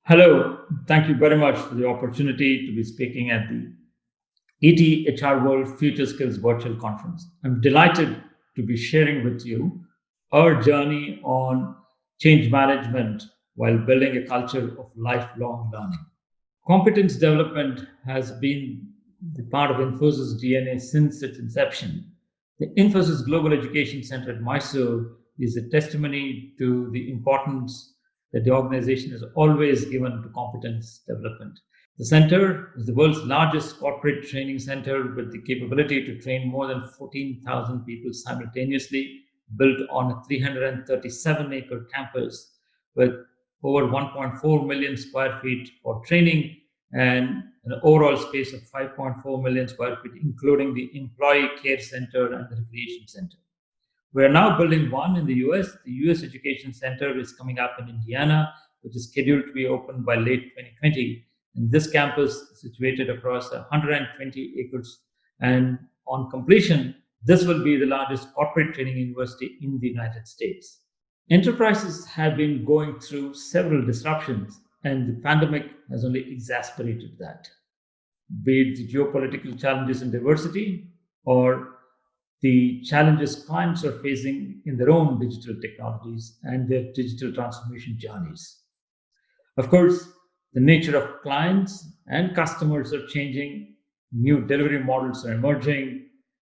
Hello, thank you very much for the opportunity to be speaking at the ETHRWorld Future Skills Virtual Conference. I'm delighted to be sharing with you our journey on change management while building a culture of lifelong learning. Competence development has been the part of Infosys DNA since its inception. The Infosys Global Education Center at Mysore is a testimony to the importance that the organization has always given to competence development. The center is the world's largest corporate training center with the capability to train more than 14,000 people simultaneously, built on a 337-acre campus with over 1.4 million square feet for training and an overall space of 5.4 million square feet, including the employee care center and the recreation center. We are now building one in the US. The US Education Center is coming up in Indiana, which is scheduled to be opened by late 2020. And this campus is situated across 120 acres. And on completion, this will be the largest corporate training university in the United States. Enterprises have been going through several disruptions, and the pandemic has only exacerbated that. Be it the geopolitical challenges in diversity or the challenges clients are facing in their own digital technologies and their digital transformation journeys. Of course, the nature of clients and customers are changing, new delivery models are emerging,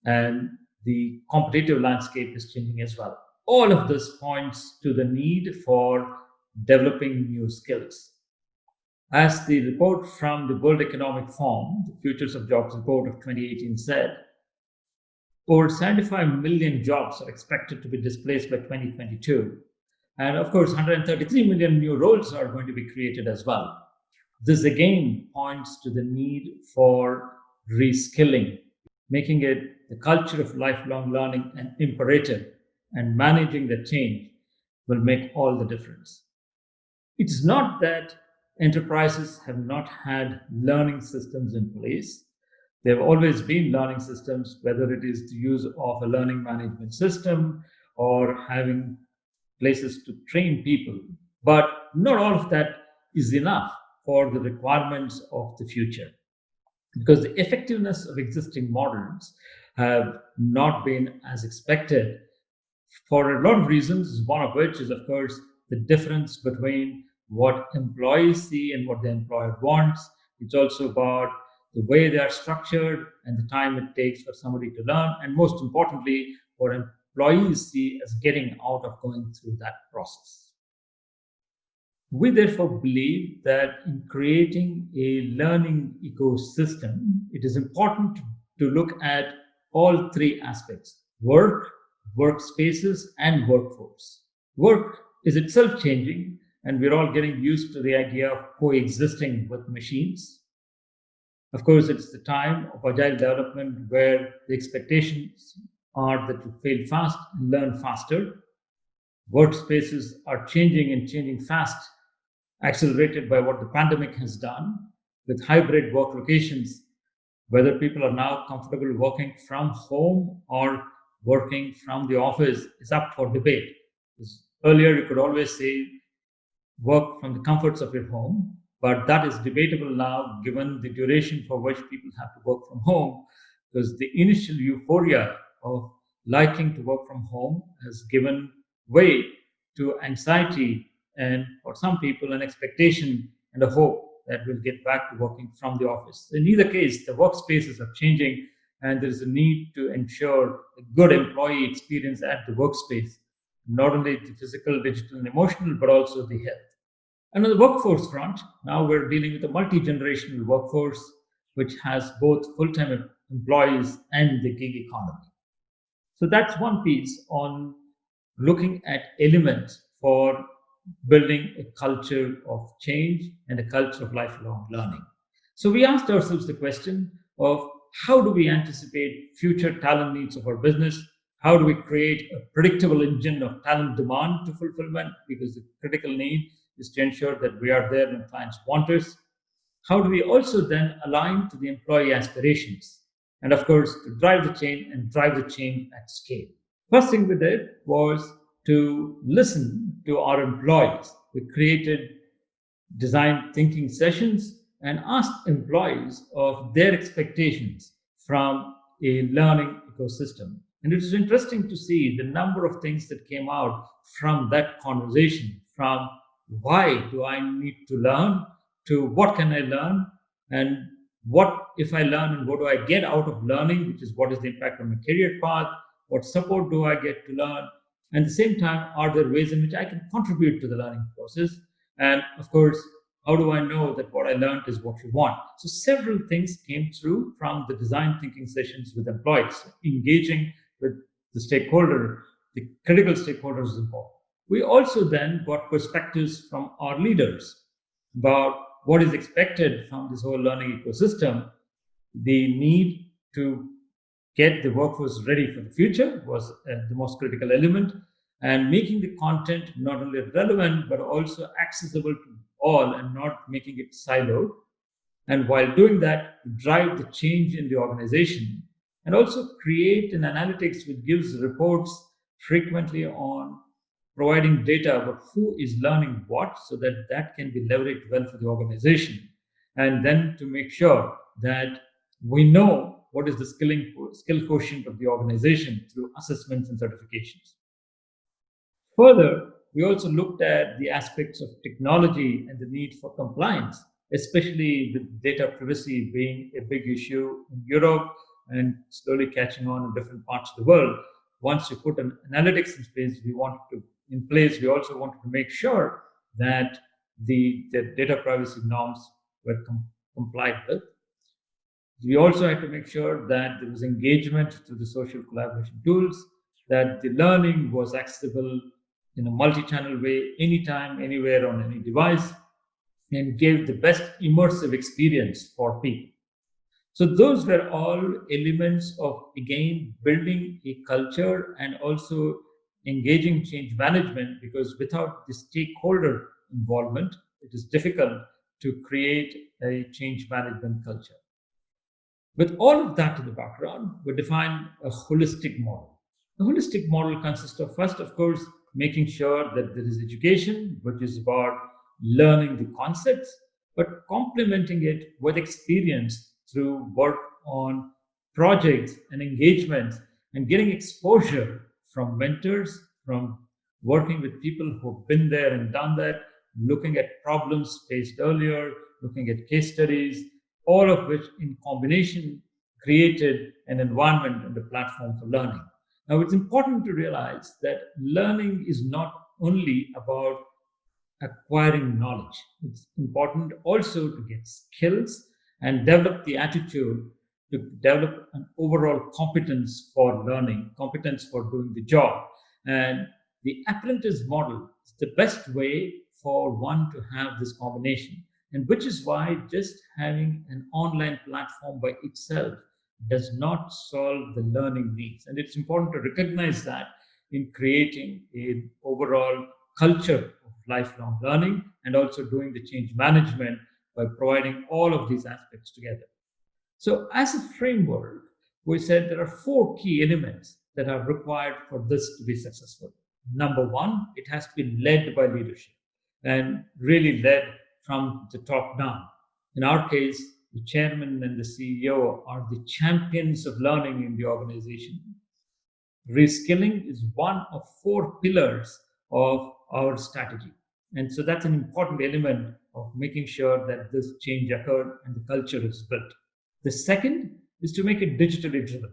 and the competitive landscape is changing as well. All of this points to the need for developing new skills. As the report from the World Economic Forum, the Futures of Jobs report of 2018 said, over 75 million jobs are expected to be displaced by 2022. And of course, 133 million new roles are going to be created as well. This again points to the need for reskilling, making it the culture of lifelong learning an imperative, and managing the change will make all the difference. It's not that enterprises have not had learning systems in place. There have always been learning systems, whether it is the use of a learning management system or having places to train people. But not all of that is enough for the requirements of the future, because the effectiveness of existing models have not been as expected for a lot of reasons, one of which is, of course, the difference between what employees see and what the employer wants. It's also about the way they are structured and the time it takes for somebody to learn, and most importantly, what employees see as getting out of going through that process. We therefore believe that in creating a learning ecosystem, it is important to look at all three aspects: work, workspaces, and workforce. Work is itself changing, and we're all getting used to the idea of coexisting with machines. Of course, it's the time of agile development where the expectations are that you fail fast and learn faster. Workspaces are changing and changing fast, accelerated by what the pandemic has done with hybrid work locations, whether people are now comfortable working from home or working from the office is up for debate. Because earlier, you could always say work from the comforts of your home, but that is debatable now given the duration for which people have to work from home, because the initial euphoria of liking to work from home has given way to anxiety and, for some people, an expectation and a hope that we'll get back to working from the office. In either case, the workspaces are changing, and there is a need to ensure a good employee experience at the workspace, not only the physical, digital, and emotional, but also the health. And on the workforce front, now we're dealing with a multi-generational workforce, which has both full-time employees and the gig economy. So that's one piece on looking at elements for building a culture of change and a culture of lifelong learning. So we asked ourselves the question of how do we anticipate future talent needs of our business? How do we create a predictable engine of talent demand to fulfillment? Because the critical need is to ensure that we are there when clients want us. How do we also then align to the employee aspirations? And of course, to drive the change and drive the change at scale. First thing we did was to listen to our employees. We created design thinking sessions, and asked employees of their expectations from a learning ecosystem. And it was interesting to see the number of things that came out from that conversation, from why do I need to learn to what can I learn, and what if I learn and what do I get out of learning, which is what is the impact on my career path, what support do I get to learn, and at the same time, are there ways in which I can contribute to the learning process? And of course, how do I know that what I learned is what you want? So several things came through from the design thinking sessions with employees. Engaging with the stakeholder, the critical stakeholders is important. We also then got perspectives from our leaders about what is expected from this whole learning ecosystem. The need to get the workforce ready for the future was the most critical element, and making the content not only relevant but also accessible to all and not making it siloed. And while doing that, drive the change in the organization and also create an analytics which gives reports frequently on providing data about who is learning what so that that can be leveraged well for the organization. And then to make sure that we know what is the skill quotient of the organization through assessments and certifications. Further, we also looked at the aspects of technology and the need for compliance, especially with data privacy being a big issue in Europe and slowly catching on in different parts of the world. Once you put an analytics in place, we also wanted to make sure that the data privacy norms were complied with. We also had to make sure that there was engagement through the social collaboration tools, that the learning was accessible in a multi-channel way, anytime, anywhere, on any device, and gave the best immersive experience for people. So those were all elements of, again, building a culture and also engaging change management, because without the stakeholder involvement, it is difficult to create a change management culture. With all of that in the background, we define a holistic model. The holistic model consists of, first, of course, making sure that there is education, which is about learning the concepts, but complementing it with experience through work on projects and engagements and getting exposure from mentors, from working with people who've been there and done that, looking at problems faced earlier, looking at case studies, all of which in combination created an environment and a platform for learning. Now, it's important to realize that learning is not only about acquiring knowledge. It's important also to get skills and develop the attitude to develop an overall competence for learning, competence for doing the job. And the apprentice model is the best way for one to have this combination. And which is why just having an online platform by itself does not solve the learning needs. And it's important to recognize that in creating an overall culture of lifelong learning and also doing the change management by providing all of these aspects together. So, as a framework, we said there are four key elements that are required for this to be successful. Number one, it has to be led by leadership and really led from the top down. In our case, the chairman and the CEO are the champions of learning in the organization. Reskilling is one of four pillars of our strategy. And so that's an important element of making sure that this change occurred and the culture is built. The second is to make it digitally driven.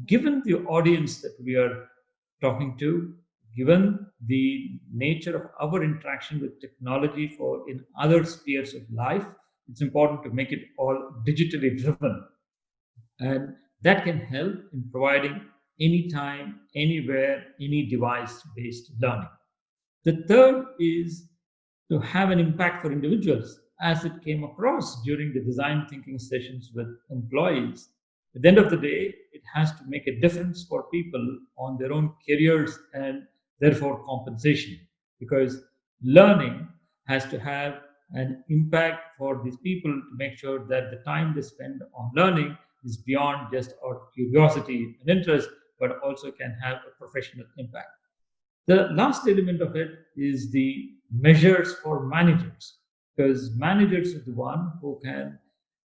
Given the audience that we are talking to, given the nature of our interaction with technology for in other spheres of life, it's important to make it all digitally driven. And that can help in providing anytime, anywhere, any device based learning. The third is to have an impact for individuals, as it came across during the design thinking sessions with employees. At the end of the day, it has to make a difference for people on their own careers and therefore compensation, because learning has to have an impact for these people to make sure that the time they spend on learning is beyond just our curiosity and interest, but also can have a professional impact. The last element of it is the measures for managers. because managers are the one who can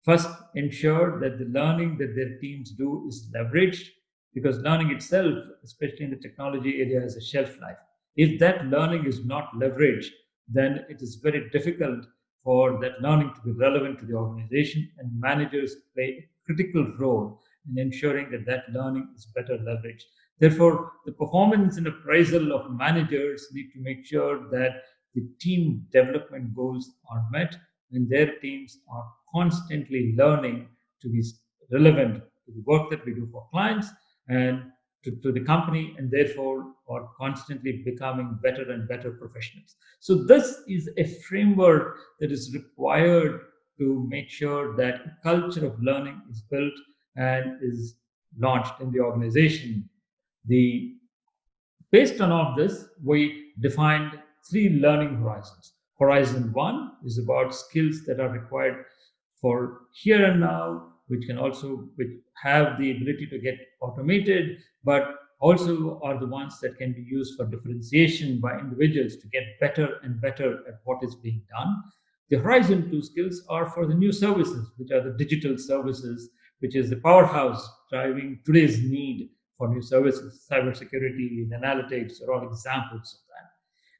first ensure that the learning that their teams do is leveraged, because learning itself, especially in the technology area, has a shelf life. If that learning is not leveraged, then it is very difficult for that learning to be relevant to the organization, and managers play a critical role in ensuring that that learning is better leveraged. Therefore, the performance and appraisal of managers need to make sure that the team development goals are met and their teams are constantly learning to be relevant to the work that we do for clients and to the company, and therefore are constantly becoming better and better professionals. So this is a framework that is required to make sure that a culture of learning is built and is launched in the organization. The Based on all of this, we defined three learning horizons. Horizon one is about skills that are required for here and now, which have the ability to get automated, but also are the ones that can be used for differentiation by individuals to get better and better at what is being done. The Horizon 2 skills are for the new services, which are the digital services, which is the powerhouse driving today's need for new services. Cybersecurity and analytics are all examples of that.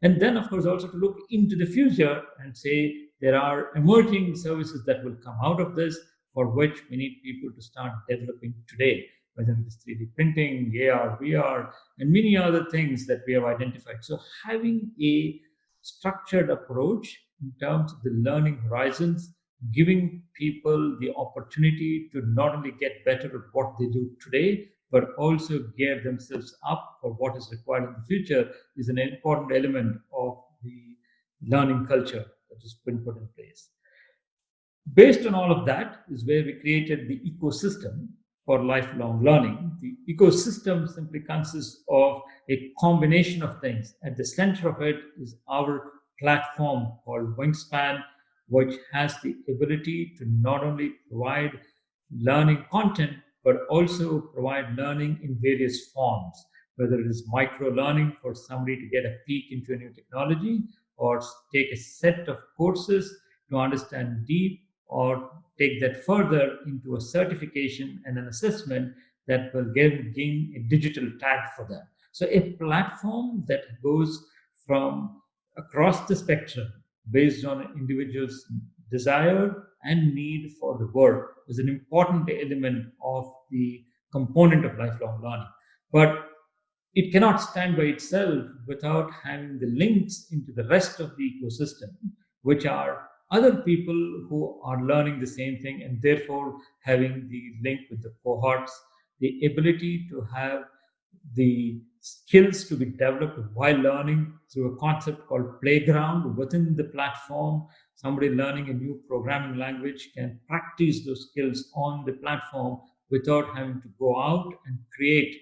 And then, of course, also to look into the future and say there are emerging services that will come out of this for which we need people to start developing today, whether it is 3D printing, AR, VR, and many other things that we have identified. So having a structured approach in terms of the learning horizons, giving people the opportunity to not only get better at what they do today, but also gear themselves up for what is required in the future is an important element of the learning culture that has been put in place. Based on all of that is where we created the ecosystem for lifelong learning. The ecosystem simply consists of a combination of things. At the center of it is our platform called Wingspan, which has the ability to not only provide learning content, but also provide learning in various forms, whether it is micro learning for somebody to get a peek into a new technology, or take a set of courses to understand deep, or take that further into a certification and an assessment that will gain a digital tag for them. So a platform that goes from across the spectrum based on individuals' desire and need for the work is an important element of the component of lifelong learning. But it cannot stand by itself without having the links into the rest of the ecosystem, which are other people who are learning the same thing and therefore having the link with the cohorts, the ability to have the skills to be developed while learning through a concept called playground within the platform. Somebody learning a new programming language can practice those skills on the platform without having to go out and create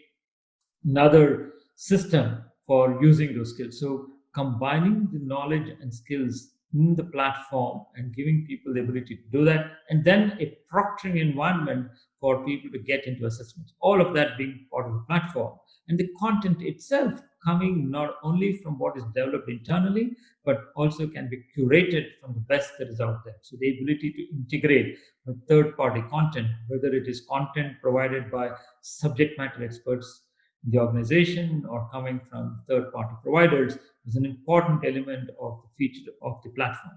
another system for using those skills. So combining the knowledge and skills in the platform and giving people the ability to do that, and then a proctoring environment for people to get into assessments. All of that being part of the platform. And the content itself coming not only from what is developed internally, but also can be curated from the best that is out there. So the ability to integrate with third-party content, whether it is content provided by subject matter experts in the organization or coming from third-party providers, is an important element of the feature of the platform.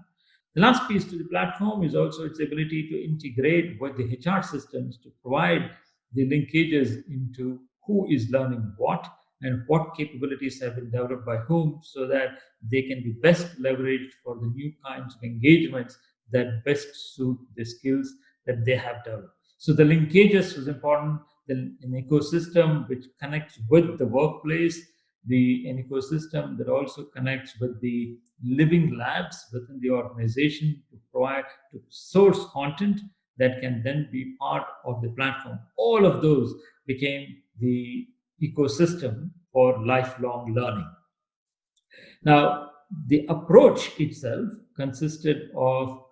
The last piece to the platform is also its ability to integrate with the HR systems to provide the linkages into who is learning what and what capabilities have been developed by whom, so that they can be best leveraged for the new kinds of engagements that best suit the skills that they have developed. So the linkages is important. An ecosystem which connects with the workplace, an ecosystem that also connects with the living labs within the organization to provide to source content that can then be part of the platform. All of those became the ecosystem for lifelong learning. Now, the approach itself consisted of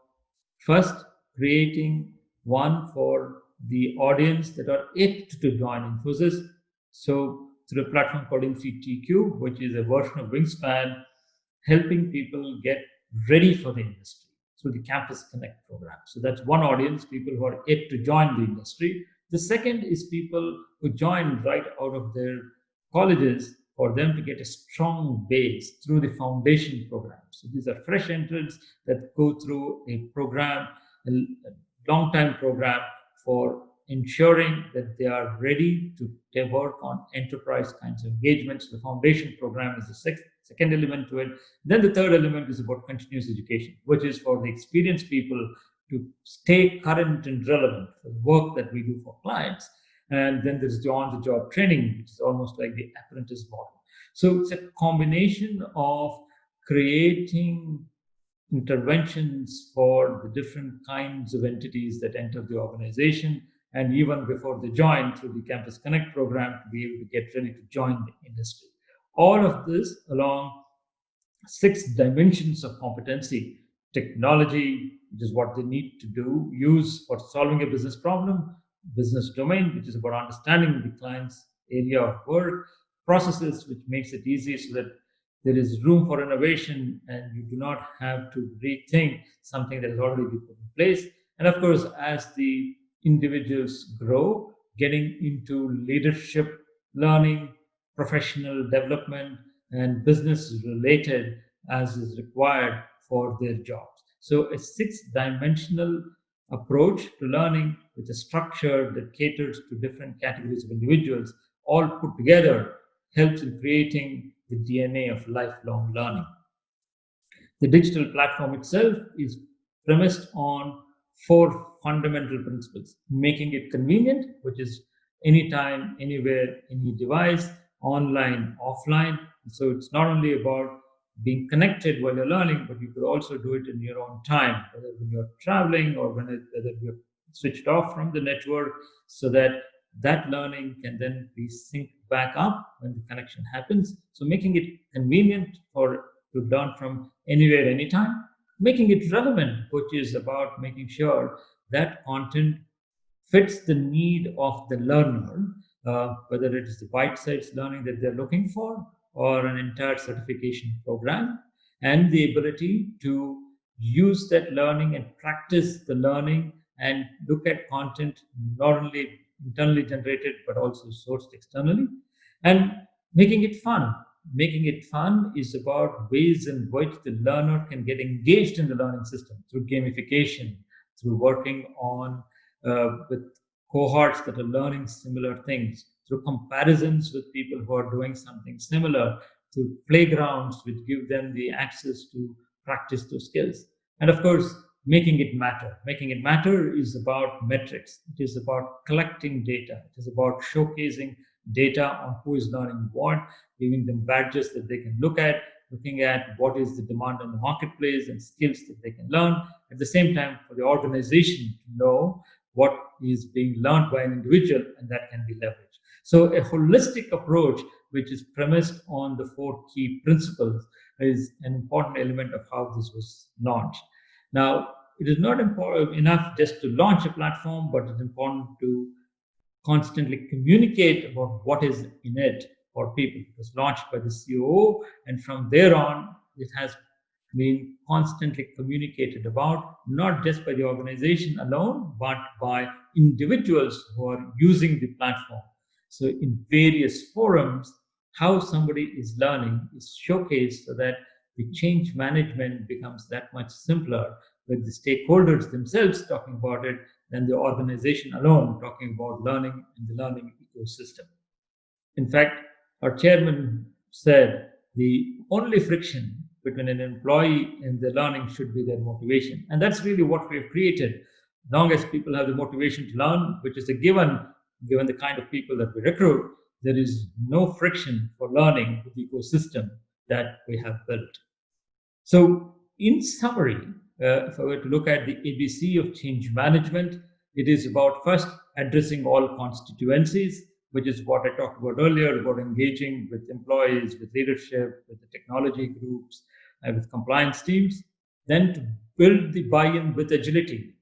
first creating one for the audience that are yet to join Infosys. So through a platform called InfoTQ, which is a version of Wingspan, helping people get ready for the industry. through the Campus Connect program. So that's one audience, people who are yet to join the industry. The second is people who join right out of their colleges, for them to get a strong base through the foundation program. So these are fresh entrants that go through a program, a long-time program, for ensuring that they are ready to work on enterprise kinds of engagements. The foundation program is the second element to it. Then the third element is about continuous education, which is for the experienced people to stay current and relevant for the work that we do for clients. And then there's the on-the-job training, which is almost like the apprentice model. So it's a combination of creating interventions for the different kinds of entities that enter the organization, and even before they join, through the Campus Connect program, to be able to get ready to join the industry. All of this along 6 dimensions of competency: technology, which is what they need to do, use for solving a business problem; business domain, which is about understanding the client's area of work; processes, which makes it easy so that there is room for innovation and you do not have to rethink something that has already been put in place; and of course, as the individuals grow, getting into leadership learning, professional development, and business related as is required for their jobs. So a 6-dimensional approach to learning with a structure that caters to different categories of individuals, all put together, helps in creating the DNA of lifelong learning. The digital platform itself is premised on 4 fundamental principles: making it convenient, which is anytime, anywhere, any device, online, offline. So it's not only about being connected while you're learning, but you could also do it in your own time, whether when you're traveling or whether you're switched off from the network, so that that learning can then be synced back up when the connection happens. So making it convenient to learn from anywhere, anytime; making it relevant, which is about making sure that content fits the need of the learner, whether it is the bite-sized learning that they're looking for or an entire certification program, and the ability to use that learning and practice the learning and look at content not only internally generated but also sourced externally, and making it fun. Making it fun is about ways in which the learner can get engaged in the learning system through gamification, through working on with cohorts that are learning similar things, through comparisons with people who are doing something similar, through playgrounds which give them the access to practice those skills. And of course, making it matter. Making it matter is about metrics. It is about collecting data. It is about showcasing data on who is learning what, giving them badges that they can look at, looking at what is the demand in the marketplace and skills that they can learn. At the same time, for the organization to know what is being learned by an individual, and that can be leveraged. So a holistic approach, which is premised on the 4 key principles, is an important element of how this was launched. Now, it is not enough just to launch a platform, but it's important to constantly communicate about what is in it for people. It was launched by the COO, and from there on, it has been constantly communicated about, not just by the organization alone, but by individuals who are using the platform. So in various forums, how somebody is learning is showcased so that the change management becomes that much simpler, with the stakeholders themselves talking about it than the organization alone talking about learning and the learning ecosystem. In fact, our chairman said the only friction between an employee and the learning should be their motivation. And that's really what we've created. As long as people have the motivation to learn, which is a given the kind of people that we recruit, there is no friction for learning with the ecosystem that we have built. So in summary, if I were to look at the ABC of change management, it is about first addressing all constituencies, which is what I talked about earlier, about engaging with employees, with leadership, with the technology groups, and with compliance teams. Then to build the buy-in with agility.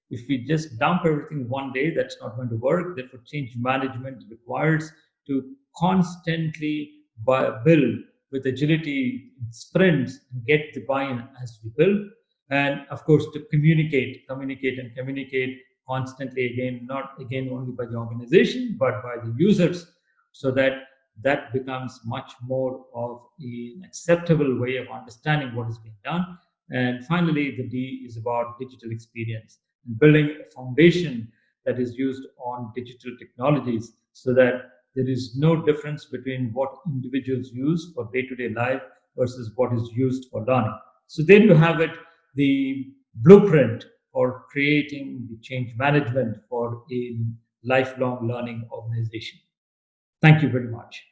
If we just dump everything one day, that's not going to work. Therefore, change management requires to constantly build with agility in sprints and get the buy-in as we build. And of course, to communicate constantly, again, not again only by the organization, but by the users, so that that becomes much more of an acceptable way of understanding what is being done. And finally, the D is about digital experience and building a foundation that is used on digital technologies, so that there is no difference between what individuals use for day-to-day life versus what is used for learning. So there you have it, the blueprint for creating the change management for a lifelong learning organization. Thank you very much.